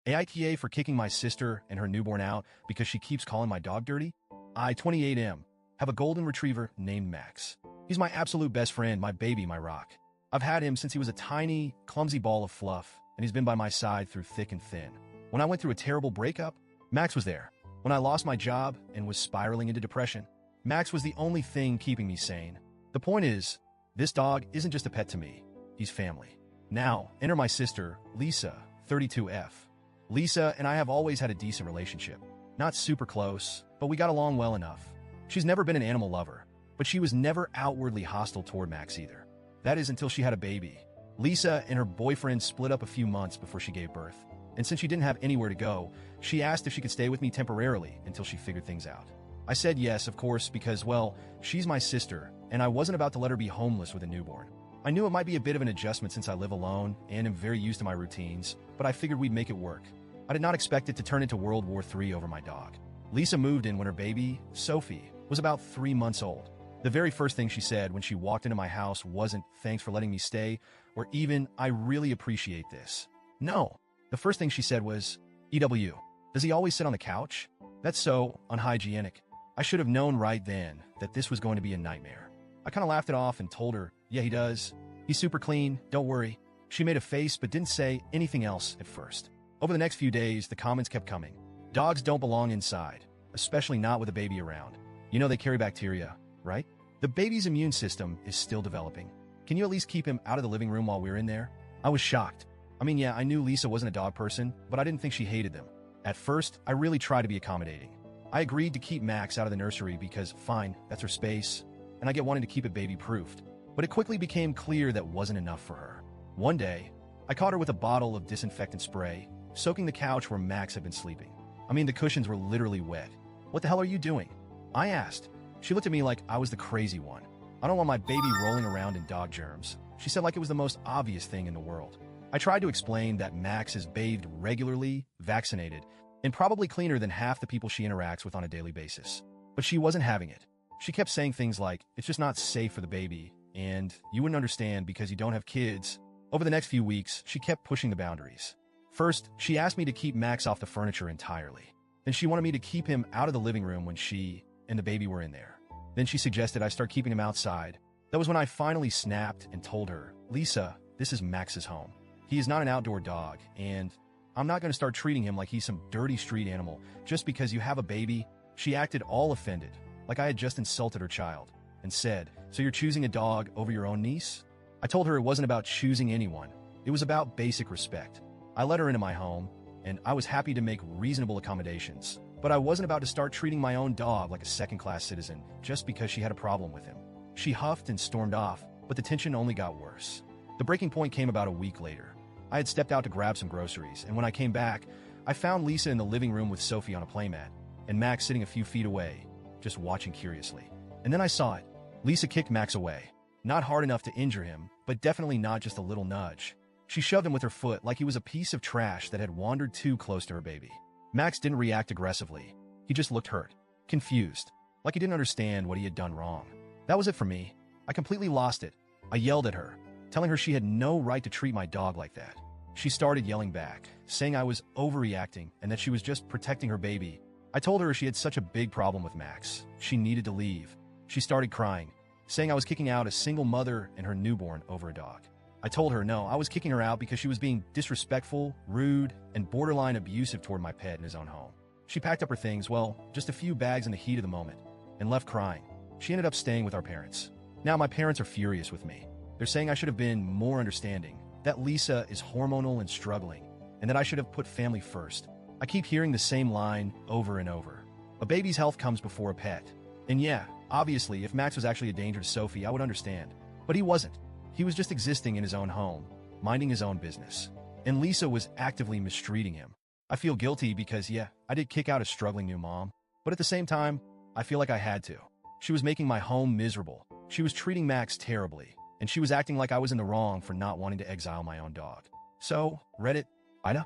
AITA for kicking my sister and her newborn out because she keeps calling my dog dirty? I, 28M, have a golden retriever named Max. He's my absolute best friend, my baby, my rock. I've had him since he was a tiny, clumsy ball of fluff, and he's been by my side through thick and thin. When I went through a terrible breakup, Max was there. When I lost my job and was spiraling into depression, Max was the only thing keeping me sane. The point is, this dog isn't just a pet to me. He's family. Now, enter my sister, Lisa, 32F. Lisa and I have always had a decent relationship. Not super close, but we got along well enough. She's never been an animal lover, but she was never outwardly hostile toward Max either. That is until she had a baby. Lisa and her boyfriend split up a few months before she gave birth, and since she didn't have anywhere to go, she asked if she could stay with me temporarily until she figured things out. I said yes, of course, because, well, she's my sister, and I wasn't about to let her be homeless with a newborn. I knew it might be a bit of an adjustment since I live alone and am very used to my routines, but I figured we'd make it work. I did not expect it to turn into World War III over my dog. Lisa moved in when her baby, Sophie, was about 3 months old. The very first thing she said when she walked into my house wasn't, "Thanks for letting me stay," or even, "I really appreciate this." No. The first thing she said was, "EW, does he always sit on the couch? That's so unhygienic." I should have known right then that this was going to be a nightmare. I kind of laughed it off and told her, "Yeah, he does. He's super clean, don't worry." She made a face but didn't say anything else at first. Over the next few days, the comments kept coming. Dogs don't belong inside, especially not with a baby around. You know they carry bacteria, right? The baby's immune system is still developing. Can you at least keep him out of the living room while we're in there? I was shocked. I mean, yeah, I knew Lisa wasn't a dog person, but I didn't think she hated them. At first, I really tried to be accommodating. I agreed to keep Max out of the nursery because, fine, that's her space, and I get wanting to keep it baby-proofed. But it quickly became clear that wasn't enough for her. One day, I caught her with a bottle of disinfectant spray, soaking the couch where Max had been sleeping. I mean, the cushions were literally wet. "What the hell are you doing?" I asked. She looked at me like I was the crazy one. "I don't want my baby rolling around in dog germs," she said, like it was the most obvious thing in the world. I tried to explain that Max is bathed regularly, vaccinated, and probably cleaner than half the people she interacts with on a daily basis. But she wasn't having it. She kept saying things like, "It's just not safe for the baby," and "you wouldn't understand because you don't have kids." Over the next few weeks, she kept pushing the boundaries. First, she asked me to keep Max off the furniture entirely. Then she wanted me to keep him out of the living room when she and the baby were in there. Then she suggested I start keeping him outside. That was when I finally snapped and told her, "Lisa, this is Max's home. He is not an outdoor dog, and I'm not going to start treating him like he's some dirty street animal just because you have a baby." She acted all offended, like I had just insulted her child, and said, "So you're choosing a dog over your own niece?" I told her it wasn't about choosing anyone. It was about basic respect. I let her into my home, and I was happy to make reasonable accommodations. But I wasn't about to start treating my own dog like a second-class citizen just because she had a problem with him. She huffed and stormed off, but the tension only got worse. The breaking point came about a week later. I had stepped out to grab some groceries, and when I came back, I found Lisa in the living room with Sophie on a playmat, and Max sitting a few feet away, just watching curiously. And then I saw it. Lisa kicked Max away. Not hard enough to injure him, but definitely not just a little nudge. She shoved him with her foot like he was a piece of trash that had wandered too close to her baby. Max didn't react aggressively. He just looked hurt, confused, like he didn't understand what he had done wrong. That was it for me. I completely lost it. I yelled at her, telling her she had no right to treat my dog like that. She started yelling back, saying I was overreacting and that she was just protecting her baby. I told her she had such a big problem with Max. She needed to leave. She started crying, saying I was kicking out a single mother and her newborn over a dog. I told her no, I was kicking her out because she was being disrespectful, rude, and borderline abusive toward my pet in his own home. She packed up her things, well, just a few bags in the heat of the moment, and left crying. She ended up staying with our parents. Now my parents are furious with me. They're saying I should have been more understanding, that Lisa is hormonal and struggling, and that I should have put family first. I keep hearing the same line over and over. A baby's health comes before a pet. And yeah, obviously, if Max was actually a danger to Sophie, I would understand. But he wasn't. He was just existing in his own home, minding his own business. And Lisa was actively mistreating him. I feel guilty because, yeah, I did kick out a struggling new mom. But at the same time, I feel like I had to. She was making my home miserable. She was treating Max terribly. And she was acting like I was in the wrong for not wanting to exile my own dog. So, Reddit, AITA?